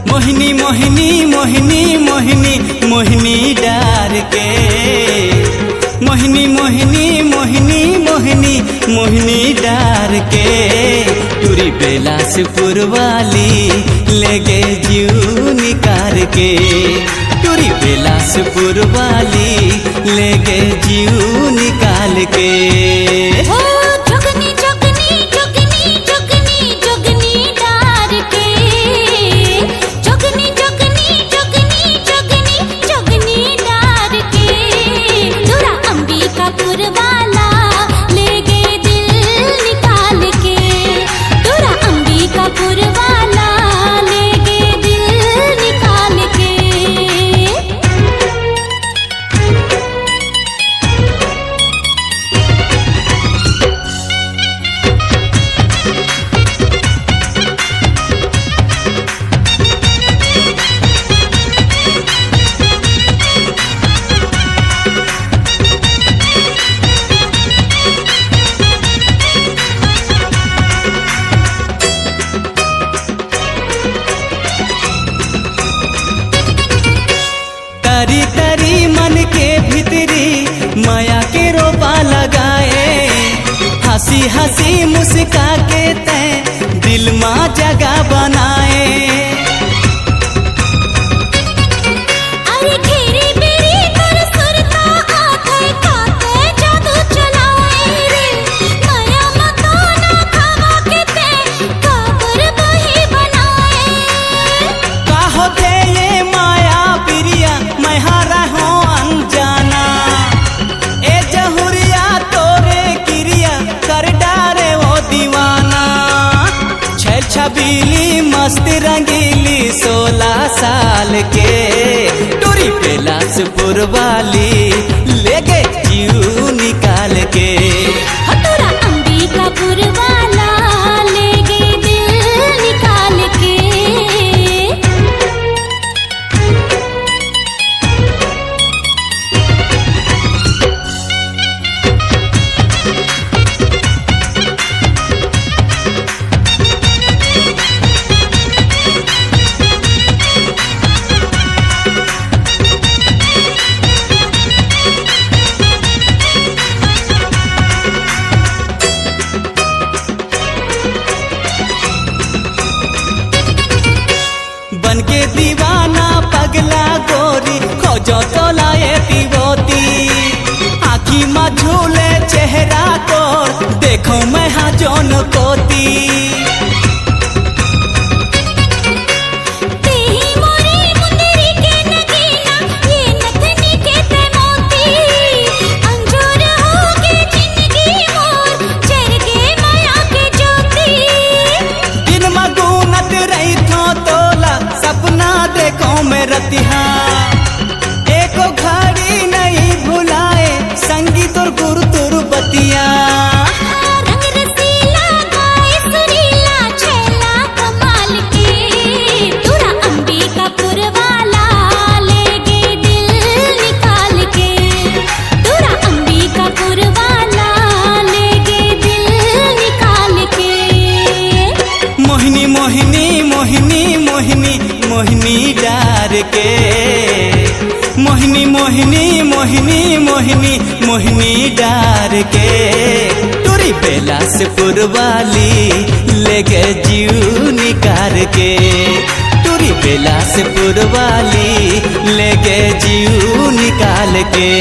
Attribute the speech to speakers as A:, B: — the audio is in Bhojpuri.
A: मोहिनी मोहिनी मोहिनी मोहिनी मोहिनी डार के मोहिनी मोहिनी मोहिनी मोहिनी मोहिनी डार के टूरी बेलासपुर वाली ले गे जीव निकार के टूरी बेलासपुर वाली ले गे जीव निकाल के तरी तरी मन के भीतरी माया के रोपा लगाए हंसी हंसी मुस्का के तय दिल माँ जगह बनाए छबीली मस्त रंगीली 16 साल के टूरी बेलासपुर वाली ले गए जीव निकाल के
B: हतुरा अंबिकापुर वाला ले गए दिल निकाल के
A: बन के दीवाना पगला गोरी खोजो तो लाए पीवोती आँखी में झूले चेहरा को देखो मैं हाँ जोन कोती एको घड़ी नहीं भुलाए संगीत और गुरु तुर बतिया
B: रंग रसीला गाए सुरीला छेला कमाल के टूरा अंबिकापुर वाला ले गए दिल निकाल के टूरा अंबिकापुर वाला ले गए दिल निकाल के
A: मोहिनी मोहिनी मोहिनी मोहिनी मोहिनी डार के मोहिनी मोहिनी मोहिनी मोहिनी मोहिनी डार के टूरी बेलासपुर वाली ले गए जीव निकार के टूरी बेलासपुर वाली ले गए जीव निकाल के।